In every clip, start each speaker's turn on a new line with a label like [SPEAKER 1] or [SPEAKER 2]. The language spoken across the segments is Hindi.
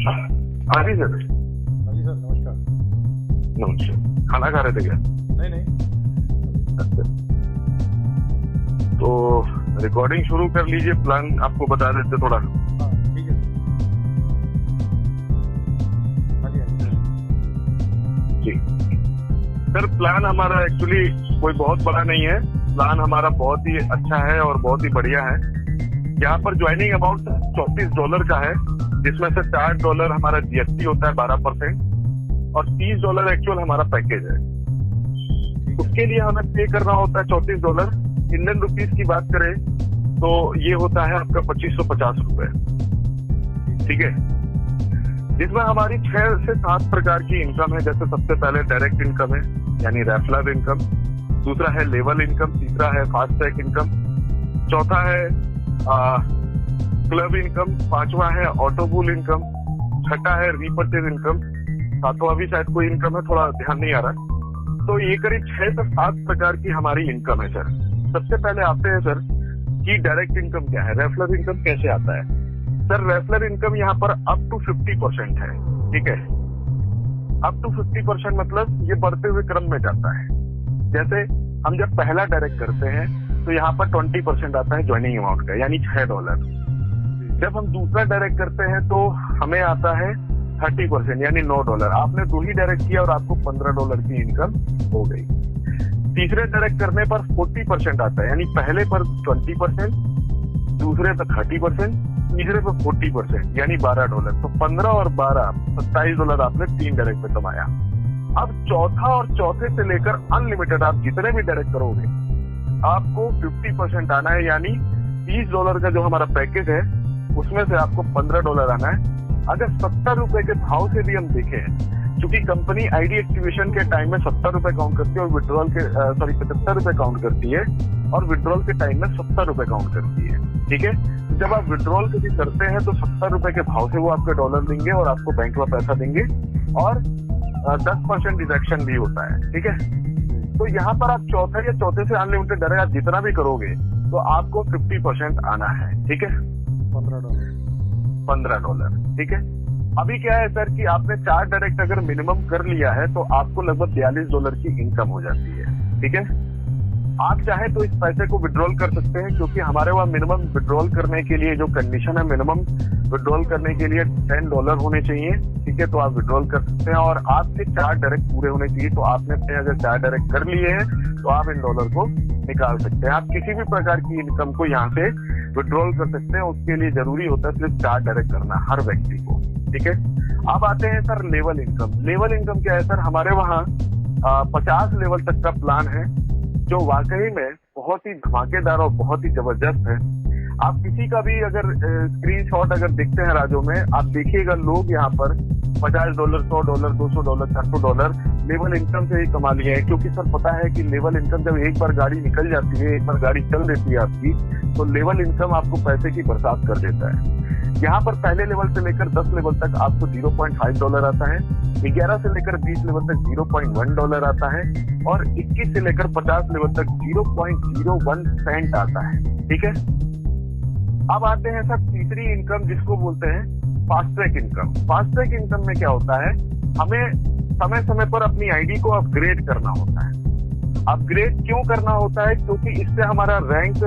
[SPEAKER 1] हाँ जी सर।
[SPEAKER 2] हाँ जी सर, नमस्कार।
[SPEAKER 1] नमस्कार। खाना खा रहे थे क्या?
[SPEAKER 2] नहीं।
[SPEAKER 1] अच्छा, तो रिकॉर्डिंग शुरू कर लीजिए। प्लान आपको बता देते थोड़ा।
[SPEAKER 2] हाँ ठीक है। हाँ जी।
[SPEAKER 1] जी सर, प्लान हमारा एक्चुअली कोई बहुत बड़ा नहीं है। प्लान हमारा बहुत ही अच्छा है और बहुत ही बढ़िया है। यहाँ पर ज्वाइनिंग अमाउंट $34 का है, जिसमें से $4 हमारा जीएसटी होता है 12% और $30 एक्चुअल हमारा पैकेज है। उसके लिए हमें पे करना होता है $34। इंडियन रुपीस की बात करें तो ये होता है आपका 2550 रुपए। ठीक है, जिसमें हमारी 6 से 7 प्रकार की इनकम है। जैसे सबसे पहले डायरेक्ट इनकम है, यानी रेफलर इनकम। दूसरा है लेवल इनकम। तीसरा है फास्ट ट्रैक इनकम। चौथा है क्लब इनकम। पांचवा है ऑटोबूल इनकम। छठा है रीपर्चेज इनकम। सातवां भी शायद कोई इनकम है, थोड़ा ध्यान नहीं आ रहा। तो ये करीब 6 से 7 प्रकार की हमारी इनकम है सर। सबसे पहले आते हैं सर कि डायरेक्ट इनकम क्या है, रेफलर इनकम कैसे आता है। सर रेफलर इनकम यहाँ पर अप टू 50% है। ठीक है, अप टू 50% मतलब ये बढ़ते हुए क्रम में जाता है। जैसे हम जब पहला डायरेक्ट करते हैं तो यहाँ पर 20% आता है ज्वाइनिंग अमाउंट का, यानी $6। जब हम दूसरा डायरेक्ट करते हैं तो हमें आता है 30%, यानी $9। आपने 2 ही डायरेक्ट किया और आपको $15 की इनकम हो गई। तीसरे डायरेक्ट करने पर 40% आता है, यानी पहले पर 20%, दूसरे पर 30%, तीसरे पर 40%, यानी $12। तो 15 और 12 $27 आपने 3 डायरेक्ट पे कमाया। अब चौथा और चौथे से लेकर अनलिमिटेड आप जितने भी डायरेक्ट करोगे आपको 50% आना है, यानी $30 का जो हमारा पैकेज है उसमें से आपको $15 आना है। अगर ₹70 के भाव से भी हम देखें, क्योंकि कंपनी आईडी एक्टिवेशन के टाइम में ₹70 काउंट करती है और विड्रॉल के ₹75 काउंट करती है और विड्रॉल के टाइम में ₹70 काउंट करती है। ठीक है, जब आप विड्रॉल कभी करते हैं तो ₹70 के भाव से वो आपके डॉलर देंगे और आपको बैंक में पैसा देंगे और 10% डिडक्शन भी होता है। ठीक है, तो यहाँ पर आप चौथे या चौथे से अनलिमिटेड डायरेक्ट आप जितना भी करोगे तो आपको 50% आना है। ठीक है, $15। ठीक है, अभी क्या है सर कि आपने 4 डायरेक्ट अगर मिनिमम कर लिया है तो आपको लगभग $42 की इनकम हो जाती है। ठीक है, आप चाहे तो इस पैसे को विड्रॉल कर सकते हैं, क्योंकि हमारे वहाँ मिनिमम विड्रॉल करने के लिए जो कंडीशन है, मिनिमम विड्रॉल करने के लिए $10 होने चाहिए। ठीक है, तो आप विड्रॉल कर सकते हैं और आपके 4 डायरेक्ट पूरे होने चाहिए। तो आपने अपने अगर 4 डायरेक्ट कर लिए हैं तो आप इन डॉलर को निकाल सकते हैं। आप किसी भी प्रकार की इनकम को यहाँ से विड्रॉल कर सकते हैं। उसके लिए जरूरी होता है सिर्फ 4 डायरेक्ट करना हर व्यक्ति को। ठीक है, अब आते हैं sir level income. Level income क्या है सर, हमारे वहाँ 50 लेवल तक का प्लान है, जो वाकई में बहुत ही धमाकेदार और बहुत ही जबरदस्त है। आप किसी का भी अगर स्क्रीनशॉट अगर देखते हैं राजो में, आप देखिएगा लोग यहाँ पर $50, $100, $200, $400 लेवल इनकम से ही कमा लिए हैं। क्योंकि सर पता है कि लेवल इनकम जब एक बार गाड़ी निकल जाती है, एक बार गाड़ी चल देती है आपकी, तो लेवल इनकम आपको पैसे की बरसात कर देता है। यहाँ पर पहले लेवल से लेकर 10 लेवल तक आपको $0.5 आता है, 11 से लेकर 20 लेवल तक $0.1 आता है और 21 से लेकर 50 लेवल तक 0.01 सेंट आता है। ठीक है, अब आते हैं सर तीसरी इनकम, जिसको बोलते हैं fast track income. Fast track income में क्या होता है, हमें समय समय पर अपनी आईडी को अपग्रेड करना होता है। अपग्रेड क्यों करना होता है, क्योंकि इससे हमारा रैंक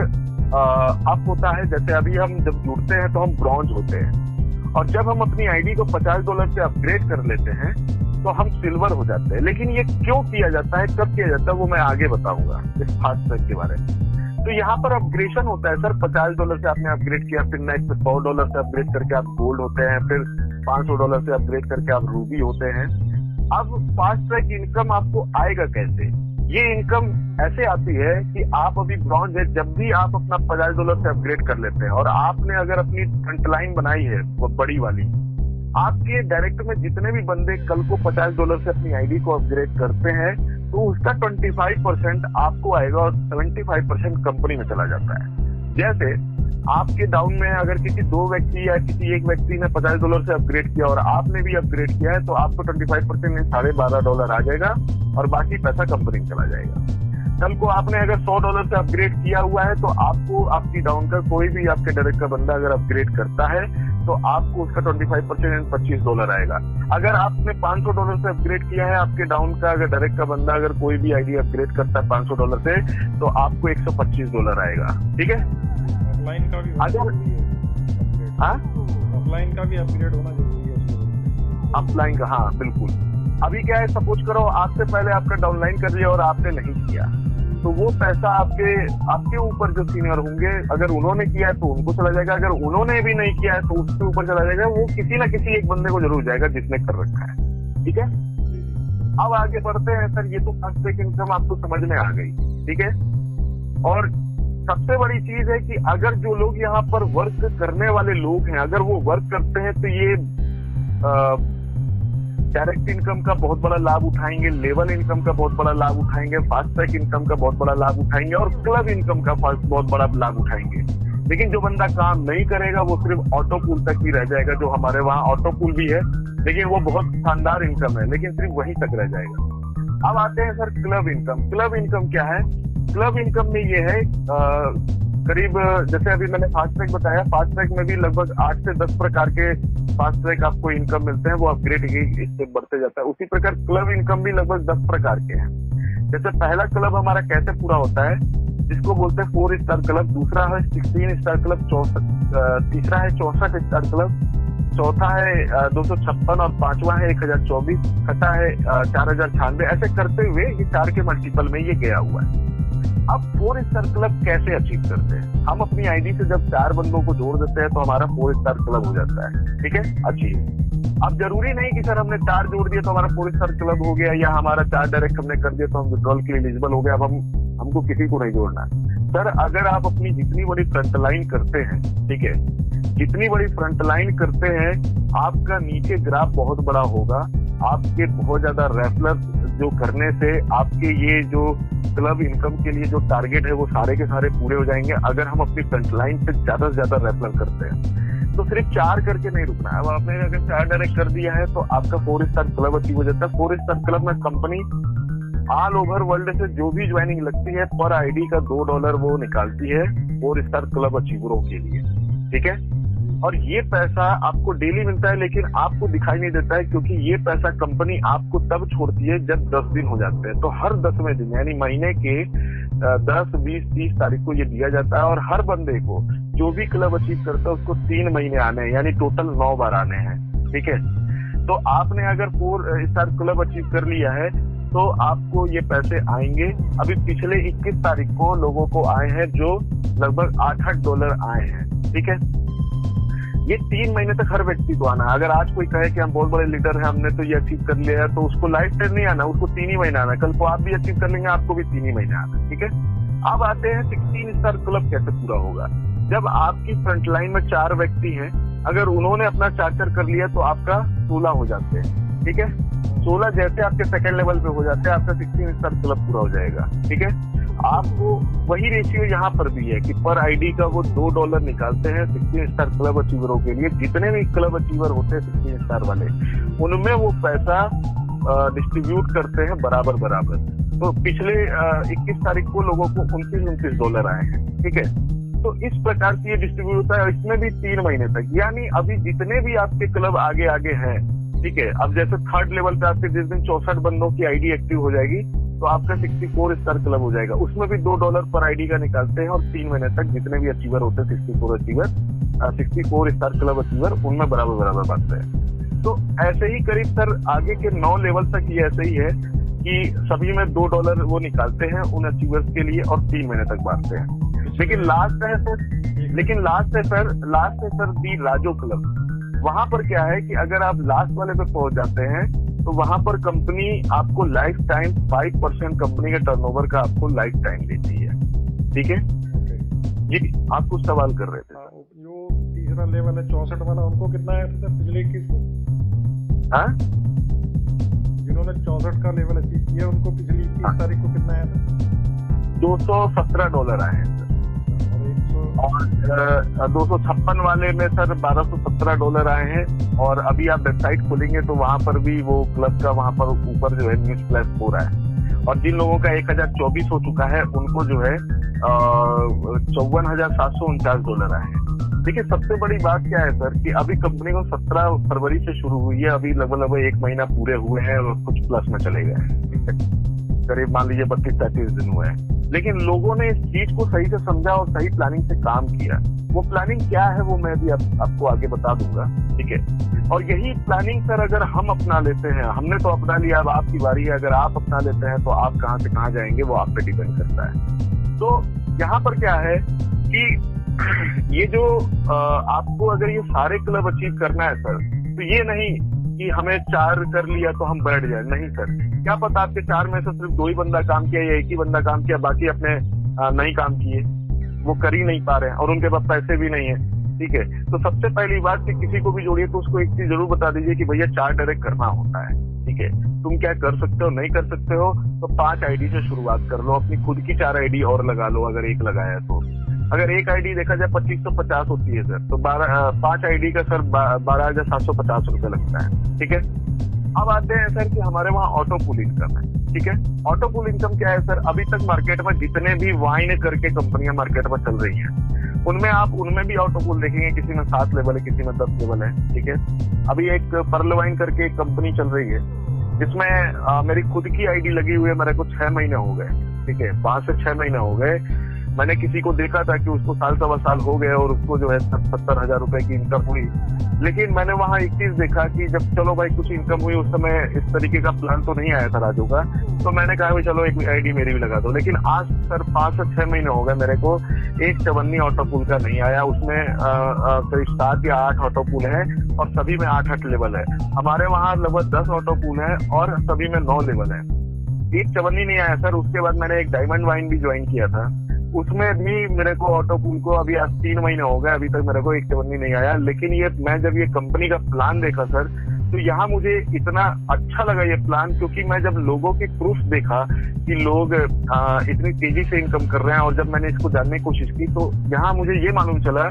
[SPEAKER 1] अप होता है। जैसे अभी हम जब जुड़ते हैं तो हम ब्रॉन्ज होते हैं और जब हम अपनी आईडी को $50 से अपग्रेड कर लेते हैं तो हम सिल्वर हो जाते हैं। लेकिन ये क्यों किया जाता है, कब किया जाता है, वो मैं आगे बताऊंगा इस फास्ट ट्रैक के बारे में। तो यहाँ पर अपग्रेडेशन होता है सर, $50 से आपने अपग्रेड किया, फिर नेक्स्ट $100 से अपग्रेड करके आप गोल्ड होते हैं, फिर $500 से अपग्रेड करके आप रूबी होते हैं। अब फास्ट ट्रैक इनकम आपको आएगा कैसे? ये इनकम ऐसे आती है कि आप अभी ब्रॉन्ज है, जब भी आप अपना $50 से अपग्रेड कर लेते हैं और आपने अगर अपनी फ्रंटलाइन बनाई है वो बड़ी वाली, आपके डायरेक्ट में जितने भी बंदे कल को $50 से अपनी आईडी को अपग्रेड करते हैं तो उसका 25% आपको आएगा और 75% कंपनी में चला जाता है। जैसे आपके डाउन में अगर किसी 2 व्यक्ति या किसी एक व्यक्ति ने $50 से अपग्रेड किया और आपने भी अपग्रेड किया है तो आपको 25% में $12.5 आ जाएगा और बाकी पैसा कंपनी में चला जाएगा। कल को आपने अगर $100 से अपग्रेड किया हुआ है तो आपको आपकी डाउन का कोई भी आपके डायरेक्ट का बंदा अगर अपग्रेड करता है तो आपको उसका 25% $25 आएगा। अगर आपने $500 से अपग्रेड किया है, आपके डाउन का अगर डायरेक्ट का बंदा अगर कोई भी आईडी अपग्रेड करता है $500 से, तो आपको $125 आएगा। ठीक है,
[SPEAKER 2] ऑफलाइन का भी
[SPEAKER 1] अगर
[SPEAKER 2] ऑफलाइन का भी अपग्रेड होना जरूरी है।
[SPEAKER 1] अपलाइन का, हाँ बिल्कुल। अभी क्या है, सपोज करो आपसे पहले आपका डाउनलाइन कर दिया और आपने नहीं किया, तो वो पैसा आपके ऊपर जो सीनियर होंगे, अगर उन्होंने किया है तो उनको चला जाएगा, अगर उन्होंने भी नहीं किया है तो उसके ऊपर चला जाएगा। वो किसी ना किसी एक बंदे को जरूर जाएगा जिसने कर रखा है। ठीक है, अब आगे बढ़ते हैं सर। ये तो फास्ट ट्रैक इनकम आपको समझ में आ गई। ठीक है, और सबसे बड़ी चीज है कि अगर जो लोग यहाँ पर वर्क करने वाले लोग हैं, अगर वो वर्क करते हैं तो ये डायरेक्ट इनकम का बहुत बड़ा लाभ उठाएंगे, लेवल इनकम का बहुत बड़ा लाभ उठाएंगे, फास्ट ट्रैक इनकम का बहुत बड़ा लाभ उठाएंगे और क्लब इनकम का बहुत बड़ा लाभ उठाएंगे। लेकिन जो बंदा काम नहीं करेगा वो सिर्फ ऑटो पूल तक ही रह जाएगा। जो हमारे वहाँ ऑटो पूल भी है, लेकिन वो बहुत शानदार इनकम है, लेकिन सिर्फ वहीं तक रह जाएगा। अब आते हैं sir club income. Club income क्या है? क्लब इनकम में ये है करीब, जैसे अभी मैंने फास्ट ट्रैक बताया, फास्ट ट्रैक में भी लगभग 8 से 10 प्रकार के फास्ट ट्रैक आपको इनकम मिलते हैं, वो अपग्रेड इससे बढ़ते जाता है। उसी प्रकार क्लब इनकम भी लगभग 10 प्रकार के हैं। जैसे पहला क्लब हमारा कैसे पूरा होता है, जिसको बोलते हैं 4 स्टार क्लब, दूसरा है 16 स्टार क्लब, तीसरा है 64 स्टार क्लब, चौथा है 256 और पांचवा है 1024, छठा है 4096। ऐसे करते हुए ये 4 के मल्टीपल में ये गया हुआ है। अब 4 स्टार क्लब कैसे अचीव करते हैं? हम अपनी आईडी से जब 4 बंदों को जोड़ देते हैं तो हमारा 4 स्टार क्लब हो जाता है। ठीक है, अचीव। अब जरूरी नहीं कि सर हमने 4 जोड़ दिया तो हमारा 4 स्टार क्लब हो गया, या हमारा 4 डायरेक्ट हमने कर दिया तो हम विड्रॉल के लिए एलिजिबल हो गया। अब हमको किसी को नहीं जोड़ना सर। अगर आप अपनी जितनी बड़ी फ्रंट लाइन करते हैं, ठीक है, जितनी बड़ी फ्रंट लाइन करते हैं, आपका नीचे ग्राफ बहुत बड़ा होगा। आपके बहुत ज्यादा रेफरल जो करने से आपके ये जो क्लब इनकम के लिए जो टारगेट है वो सारे के सारे पूरे हो जाएंगे, अगर हम अपनी फ्रंट लाइन पे ज्यादा से ज्यादा रेफरल करते हैं। तो सिर्फ 4 करके नहीं रुकना है। अब आपने अगर 4 डायरेक्ट कर दिया है तो आपका 4 स्टार क्लब अचीव हो जाता है। 4 स्टार क्लब में कंपनी ऑल ओवर वर्ल्ड से जो भी ज्वाइनिंग लगती है पर आईडी का $2 वो निकालती है 4 स्टार क्लब अचीवरों के लिए। ठीक है, और ये पैसा आपको डेली मिलता है, लेकिन आपको दिखाई नहीं देता है, क्योंकि ये पैसा कंपनी आपको तब छोड़ती है जब 10 दिन हो जाते हैं। तो हर 10वें दिन यानी महीने के 10, 20, 30 तारीख को ये दिया जाता है, और हर बंदे को जो भी क्लब अचीव करता है उसको 3 महीने आने हैं, यानी टोटल 9 बार आने हैं। ठीक है, तो आपने अगर 4 स्टार क्लब अचीव कर लिया है तो आपको ये पैसे आएंगे। अभी पिछले 21 तारीख को लोगों को आए हैं जो लगभग $8 आए हैं। ठीक है, ये 3 महीने तक हर व्यक्ति को आना है। अगर आज कोई कहे कि हम बहुत बड़े लीडर हैं, हमने तो ये अचीव कर लिया है, तो उसको लाइफ टाइम नहीं आना, उसको 3 ही महीने आना। कल को आप भी अचीव कर लेंगे, आपको भी 3 ही महीने आना। ठीक है, अब आते हैं 16 स्टार क्लब कैसे पूरा होगा। जब आपकी फ्रंट लाइन में 4 व्यक्ति हैं, अगर उन्होंने अपना 4 कर लिया तो आपका 16 हो जाते हैं। ठीक है, 16 जैसे आपके सेकंड लेवल पे हो जाते हैं, आपका 16 स्टार क्लब पूरा हो जाएगा। ठीक है, आपको वही रेशियो यहाँ पर भी है कि पर आईडी का वो $2 निकालते हैं 16 स्टार क्लब अचीवरों के लिए। जितने भी क्लब अचीवर होते हैं 16 स्टार वाले, उनमें वो पैसा डिस्ट्रीब्यूट करते हैं बराबर बराबर। तो पिछले 21 तारीख को लोगों को $29 आए हैं। ठीक है, तो इस प्रकार से ये डिस्ट्रीब्यूट होता है, इसमें भी 3 महीने तक। यानी अभी जितने भी आपके क्लब आगे आगे हैं, ठीक है, अब जैसे 3rd लेवल पे आपके जिस दिन 64 बंदों की आईडी एक्टिव हो जाएगी तो आपका 64 स्टार क्लब हो जाएगा। उसमें भी $2 पर आईडी का निकालते हैं, और 3 महीने तक जितने भी अचीवर होते हैं 64 स्टार क्लब अचीवर, उनमें बराबर बराबर बांटते हैं। तो ऐसे ही करीब सर आगे के 9 लेवल तक ये ऐसे ही है कि सभी में $2 वो निकालते हैं उन अचीवर्स के लिए, और 3 महीने तक बांटते हैं। लेकिन लास्ट है सर दी राजो क्लब। वहां पर क्या है कि अगर आप लास्ट वाले पे पहुंच जाते हैं तो वहां पर कंपनी आपको लाइफ टाइम 5% कंपनी के टर्नओवर का आपको लाइफ टाइम देती है। ठीक है, जी आप कुछ सवाल कर रहे थे।
[SPEAKER 2] जो तीसरा लेवल है 64 वाला, उनको कितना आया था सर पिछले 21 को? हाँ, जिन्होंने 64 का लेवल अचीव किया उनको पिछली 21 तारीख को कितना आया था?
[SPEAKER 1] $217 आए हैं। और 256 वाले में सर $1217 आए हैं। और अभी आप वेबसाइट खोलेंगे तो वहां पर भी वो क्लब का वहां पर ऊपर जो है न्यूज फ्लैश हो रहा है। और जिन लोगों का 1024 हो चुका है उनको जो है $54,749 आए हैं। देखिए सबसे बड़ी बात क्या है सर कि अभी कंपनी को 17 फरवरी से शुरू हुई है, अभी लगभग 1 महीना पूरे हुए हैं और कुछ प्लस में चले गए, करीब मान लीजिए 32-33 दिन हुए हैं। लेकिन लोगों ने इस चीज को सही से समझा और सही प्लानिंग से काम किया। वो प्लानिंग क्या है वो मैं भी आपको आगे बता दूंगा, ठीक है। और यही प्लानिंग सर अगर हम अपना लेते हैं, हमने तो अपना लिया, अब आपकी बारी है, अगर आप अपना लेते हैं तो आप कहाँ से कहाँ जाएंगे वो आप पे डिपेंड करता है। तो यहाँ पर क्या है कि ये जो आपको अगर ये सारे क्लब अचीव करना है सर, तो ये नहीं कि हमें 4 कर लिया तो हम बैठ जाए, नहीं सर। क्या पता आपके 4 में से सिर्फ 2 ही बंदा काम किया या 1 ही बंदा काम किया, बाकी अपने नहीं काम किए, वो कर ही नहीं पा रहे हैं और उनके पास पैसे भी नहीं है, ठीक है। तो सबसे पहली बात कि किसी को भी जोड़िए तो उसको एक चीज जरूर बता दीजिए कि भैया 4 डायरेक्ट करना होता है, ठीक है। तुम क्या कर सकते हो, नहीं कर सकते हो तो 5 आईडी से शुरुआत कर लो, अपनी खुद की 4 आईडी और लगा लो अगर 1 लगाया तो। अगर 1 आईडी देखा जाए 2550 होती है सर, तो 5 आईडी का सर 12,750 रुपये लगता है, ठीक है। अब आते हैं सर कि हमारे वहाँ ऑटो पूल इनकम है, ठीक है। ऑटो पूल इनकम क्या है सर, अभी तक मार्केट में जितने भी वाइन करके कंपनियां मार्केट में चल रही हैं उनमें भी ऑटो पूल देखेंगे, किसी में 7 लेवल है, किसी में 10 लेवल है, ठीक है। अभी एक पर्ल वाइन करके एक कंपनी चल रही है जिसमें मेरी खुद की आईडी लगी हुई है, मेरे को 6 महीने हो गए, ठीक है, 5 से 6 महीने हो गए। मैंने किसी को देखा था कि उसको 1.25 साल हो गए और उसको जो है 70,000 रुपए की इनकम हुई। लेकिन मैंने वहाँ एक चीज देखा कि जब चलो भाई कुछ इनकम हुई, उस समय इस तरीके का प्लान तो नहीं आया था राजू का, तो मैंने कहा भाई चलो एक आईडी मेरी भी लगा दो। लेकिन आज सर 5 से 6 महीने हो गए मेरे को एक चवन्नी ऑटो पूल का नहीं आया। उसमें करीब 7 या 8 ऑटो पूल है और सभी में 8 लेवल है। हमारे वहाँ लगभग 10 ऑटो पूल है और सभी में 9 लेवल है। एक चवन्नी नहीं आया सर। उसके बाद मैंने एक डायमंड वाइन भी ज्वाइन किया था, उसमें भी मेरे को ऑटो पूल को अभी आज 3 महीने हो गए, अभी तक मेरे को एक चवन्नी नहीं आया। लेकिन ये मैं जब ये कंपनी का प्लान देखा सर, तो यहाँ मुझे इतना अच्छा लगा ये प्लान, क्योंकि मैं जब लोगों की प्रूफ देखा कि लोग इतनी तेजी से इनकम कर रहे हैं और जब मैंने इसको जानने की कोशिश की तो यहाँ मुझे ये मालूम चला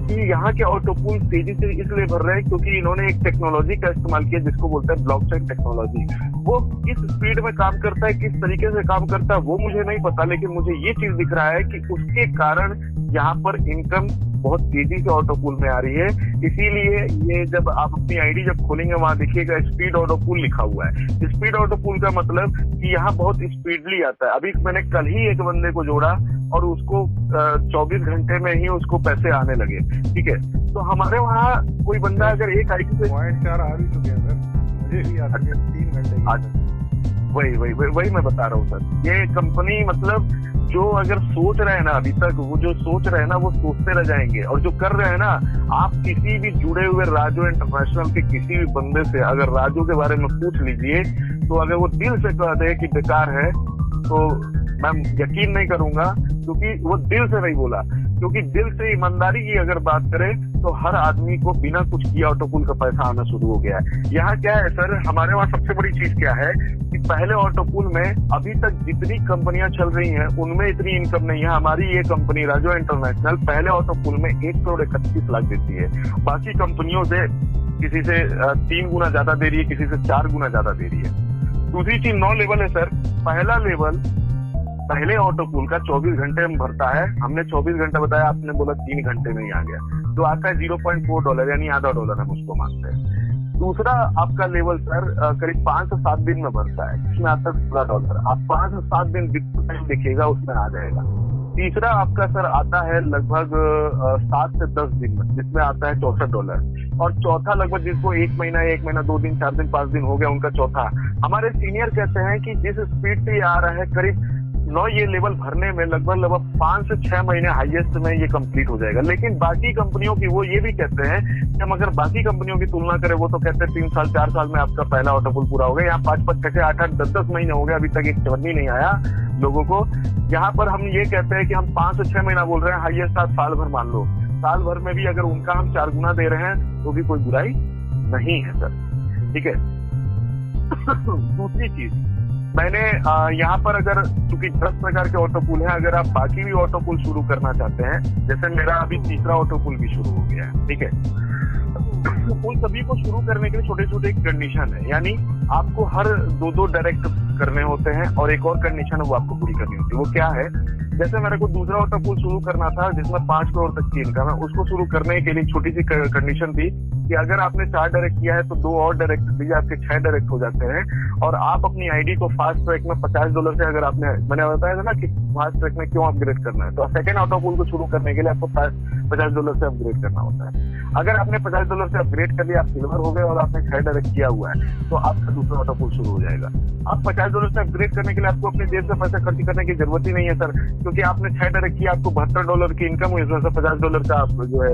[SPEAKER 1] कि यहाँ के ऑटो पूल तेजी से इसलिए भर रहे हैं क्योंकि इन्होंने एक टेक्नोलॉजी का इस्तेमाल किया जिसको बोलते हैं ब्लॉकचेन टेक्नोलॉजी। वो किस स्पीड में काम करता है, किस तरीके से काम करता है वो मुझे नहीं पता, लेकिन मुझे ये चीज दिख रहा है कि उसके कारण यहाँ पर इनकम बहुत तेजी से ऑटो पूल में आ रही है। इसीलिए ये जब आप अपनी आईडी जब खोलेंगे वहां देखिएगा स्पीड ऑटो पूल लिखा हुआ है। स्पीड ऑटो पूल का मतलब कि यहाँ बहुत स्पीडली आता है। अभी मैंने कल ही एक बंदे को जोड़ा और उसको 24 घंटे में ही उसको पैसे आने लगे, ठीक है। तो हमारे वहाँ कोई बंदा अगर एक आईडी से
[SPEAKER 2] 0.4 आ भी चुके हैं सर, मुझे भी आ चुके हैं 3 घंटे।
[SPEAKER 1] वही मैं बता रहा हूँ सर। ये कंपनी मतलब जो अगर सोच रहे हैं ना अभी तक, वो जो सोच रहे हैं ना वो सोचते रह जाएंगे, और जो कर रहे हैं ना, आप किसी भी जुड़े हुए राजू इंटरनेशनल के किसी भी बंदे से अगर राजू के बारे में पूछ लीजिए तो अगर वो दिल से कह दे कि बेकार है तो मैं यकीन नहीं करूंगा, क्योंकि वो दिल से नहीं बोला। क्योंकि दिल से ईमानदारी की अगर बात करें तो हर आदमी को बिना कुछ किए ऑटो पूल का पैसा आना शुरू हो गया है। यहाँ क्या है सर, हमारे वहाँ सबसे बड़ी चीज क्या है कि पहले ऑटो पूल में अभी तक जितनी कंपनियां चल रही हैं उनमें इतनी इनकम नहीं है। हमारी ये कंपनी राजू इंटरनेशनल पहले ऑटो पूल में 1,31,00,000 देती है, बाकी कंपनियों से किसी से 3 गुना ज्यादा दे रही है, किसी से 4 गुना ज्यादा दे रही है। दूसरी चीज 9 लेवल है सर। पहला लेवल पहले ऑटो पूल का 24 घंटे में भरता है, हमने 24 घंटे बताया, आपने बोला 3 घंटे में ही आ गया, तो आता है $0.4 यानी $0.5 हम उसको मांगते हैं। दूसरा आपका लेवल सर करीब 5 से 7 दिन में भरता है, जिसमें आता है $16। आप 5 से 7 दिन टाइम देखिएगा उसमें आ जाएगा। तीसरा आपका सर आता है लगभग 7 से 10 दिन में, जिसमें आता है $64। और चौथा लगभग जिसको 1 महीना 2 दिन 4 दिन 5 दिन हो गया उनका चौथा। हमारे सीनियर कहते हैं कि जिस स्पीड से आ रहा है करीब 9 ये लेवल भरने में लगभग 5 से 6 महीने हाईएस्ट में ये कंप्लीट हो जाएगा। लेकिन बाकी कंपनियों की वो ये भी कहते हैं कि हम अगर बाकी कंपनियों की तुलना करें वो तो कहते हैं 3 साल 4 साल में आपका पहला ऑटो पूल पूरा हो गया। यहाँ 5-5, 6-6, 8-8, 10-10 महीने हो गए, अभी तक एक चवन्नी नहीं आया लोगों को। यहाँ पर हम ये कहते हैं कि हम 5 से 6 महीना बोल रहे हैं, हाईएस्ट आप साल भर मान लो। साल भर में भी अगर उनका हम 4 गुना दे रहे हैं तो भी कोई बुराई नहीं है सर, ठीक है। दूसरी चीज मैंने यहाँ पर अगर चूंकि 10 प्रकार के ऑटो पूल है, अगर आप बाकी भी ऑटो पूल शुरू करना चाहते हैं, जैसे मेरा अभी तीसरा ऑटो पूल भी शुरू हो गया है, ठीक है। उन सभी को शुरू करने के लिए छोटे छोटे कंडीशन है, यानी आपको हर 2 डायरेक्ट करने होते हैं और एक और कंडीशन है वो आपको पूरी करनी होती है। वो क्या है, जैसे मेरे को दूसरा ऑटो पूल शुरू करना था जिसमें 5 करोड़ तक की इनकम है, उसको शुरू करने के लिए छोटी सी कंडीशन थी कि अगर आपने 4 डायरेक्ट किया है तो 2 और डायरेक्ट दीजिए, आपके 6 डायरेक्ट हो जाते हैं। और आप अपनी आईडी को फास्ट ट्रैक में $50 से, अगर आपने, मैंने बताया था ना कि फास्ट ट्रैक में क्यों अपग्रेड करना है, तो सेकंड ऑटो पूल को शुरू करने के लिए आपको $50 से अपग्रेड करना होता है। अगर आपने $50 से अपग्रेड कर लिया, आप सिल्वर हो गए और आपने 6 डायरेक्ट किया हुआ है, तो आपका दूसरा ऑटो पूल शुरू हो जाएगा। आप $50 से अपग्रेड करने के लिए आपको अपनी जेब से पैसा खर्च करने की जरूरत ही नहीं है सर, क्योंकि आपने 6 डायरेक्ट किया, आपको $72 की इनकम हुई, उसमें से $50 का आप जो है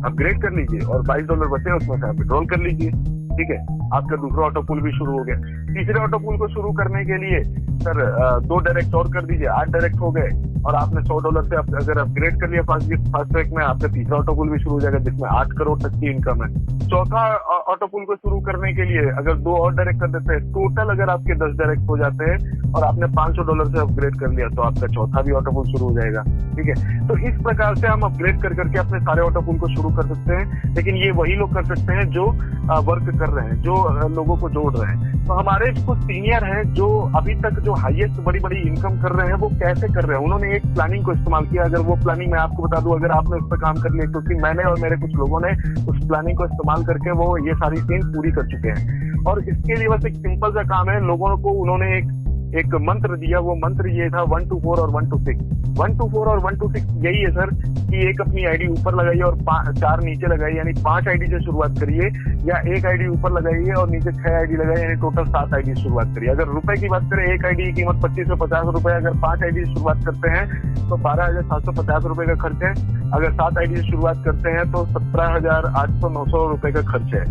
[SPEAKER 1] अपग्रेड कर लीजिए और $22 बचे उसमें से आप विड्रॉल कर लीजिए। ठीक है, आपका दूसरा ऑटो पूल भी शुरू हो गया। तीसरे ऑटो पूल को शुरू करने के लिए सर 2 डायरेक्ट और कर दीजिए, 8 डायरेक्ट हो गए और आपने $100 से अगर अपग्रेड कर लिया फास्ट ट्रैक में, आपका तीसरा ऑटो पूल भी शुरू हो जाएगा जिसमें 8 करोड़ तक की इनकम है। चौथा ऑटो पूल को शुरू करने के लिए अगर 2 और डायरेक्ट कर देते हैं, टोटल अगर आपके 10 डायरेक्ट हो जाते हैं और आपने $500 से अपग्रेड कर लिया, तो आपका चौथा भी ऑटो पूल शुरू हो जाएगा। ठीक है, तो इस प्रकार से हम अपग्रेड कर करके अपने सारे ऑटो पूल को शुरू कर सकते हैं। लेकिन ये वही लोग कर सकते हैं जो वर्क कर रहे हैं, जो लोगों को जोड़ रहे हैं। तो हमारे कुछ सीनियर हैं जो अभी तक जो हाईएस्ट बड़ी बड़ी इनकम कर रहे हैं, वो कैसे कर रहे हैं, उन्होंने एक प्लानिंग को इस्तेमाल किया। अगर वो प्लानिंग मैं आपको बता दूं, अगर आपने उस पर काम कर लिया, क्योंकि मैंने और मेरे कुछ लोगों ने उस प्लानिंग को इस्तेमाल करके वो ये सारी सीन पूरी कर चुके हैं। और इसके लिए बस एक सिंपल सा काम है, लोगों को उन्होंने एक मंत्र दिया। वो मंत्र ये था 1 to 4 और 1 to 6। 1 to 4 और 1 to 6 यही है सर कि एक अपनी आईडी ऊपर लगाइए और 4 नीचे लगाइए, यानी 5 आईडी से शुरुआत करिए, या एक आईडी ऊपर लगाइए और नीचे 6 आईडी लगाइए, यानी टोटल 7 आईडी से शुरुआत करिए। अगर रुपए की बात करें, एक आईडी की कीमत 25 से 50 रुपए, अगर 5 आईडी से शुरुआत करते हैं तो 12,750 रुपए का खर्च है। अगर 7 आईडी से शुरुआत करते हैं तो 17,800-900 रुपए का खर्च है।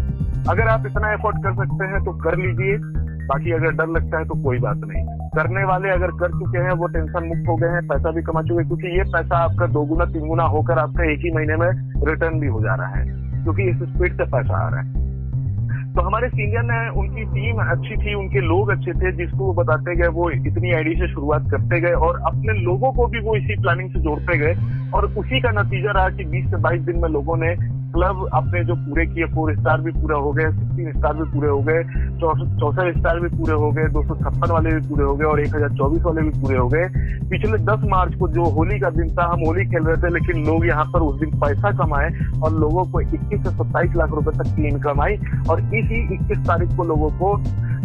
[SPEAKER 1] अगर आप इतना एफोर्ड कर सकते हैं तो कर लीजिए, बाकी अगर डर लगता है तो कोई बात नहीं। करने वाले अगर कर चुके हैं वो टेंशन मुक्त हो गए हैं, पैसा भी कमा चुके हैं, क्योंकि ये पैसा आपका 2 गुना 3 गुना होकर आपका एक ही महीने में रिटर्न भी हो जा रहा है, क्योंकि इस स्पीड से पैसा आ रहा है। तो हमारे सीनियर ने, उनकी टीम अच्छी थी, उनके लोग अच्छे थे, जिसको वो बताते गए वो इतनी आईडी से शुरुआत करते गए और अपने लोगों को भी वो इसी प्लानिंग से जोड़ते गए। और उसी का नतीजा रहा कि 20 से 22 दिन में लोगों ने क्लब अपने जो पूरे किए, 4 स्टार भी पूरे हो गए, 16 स्टार भी पूरे हो गए, 64 स्टार भी पूरे हो गए, 256 वाले भी पूरे हो गए और 1024 वाले भी पूरे हो गए। पिछले 10 मार्च को जो होली का दिन था, हम होली खेल रहे थे, लेकिन लोग यहाँ पर उस दिन पैसा कमाए और लोगों को 21 से 27 लाख रुपए तक की इनकम आई। और इसी 21 तारीख को लोगों को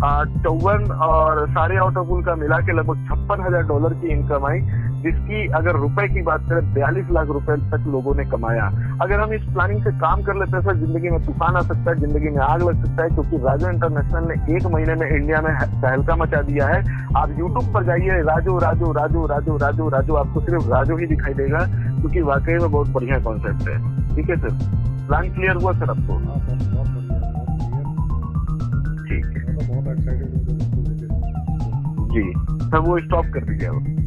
[SPEAKER 1] 54 और सारे ऑटो पूल का मिला के लगभग $56,000 की इनकम आई, जिसकी अगर रुपए की बात करें 42 लाख रुपए तक लोगों ने कमाया। अगर हम इस प्लानिंग से काम कर लेते हैं सर, जिंदगी में तूफान आ सकता है, जिंदगी में आग लग सकता है, क्योंकि राजू इंटरनेशनल ने 1 महीने में इंडिया में तहलका मचा दिया है। आप यूट्यूब पर जाइए, राजू राजू राजू राजू राजू राजू, आपको सिर्फ राजू ही दिखाई देगा, क्योंकि वाकई में बहुत बढ़िया कॉन्सेप्ट है। ठीक है सर, प्लान क्लियर हुआ सर आपको? ठीक है जी सर, वो स्टॉप कर दीजिए।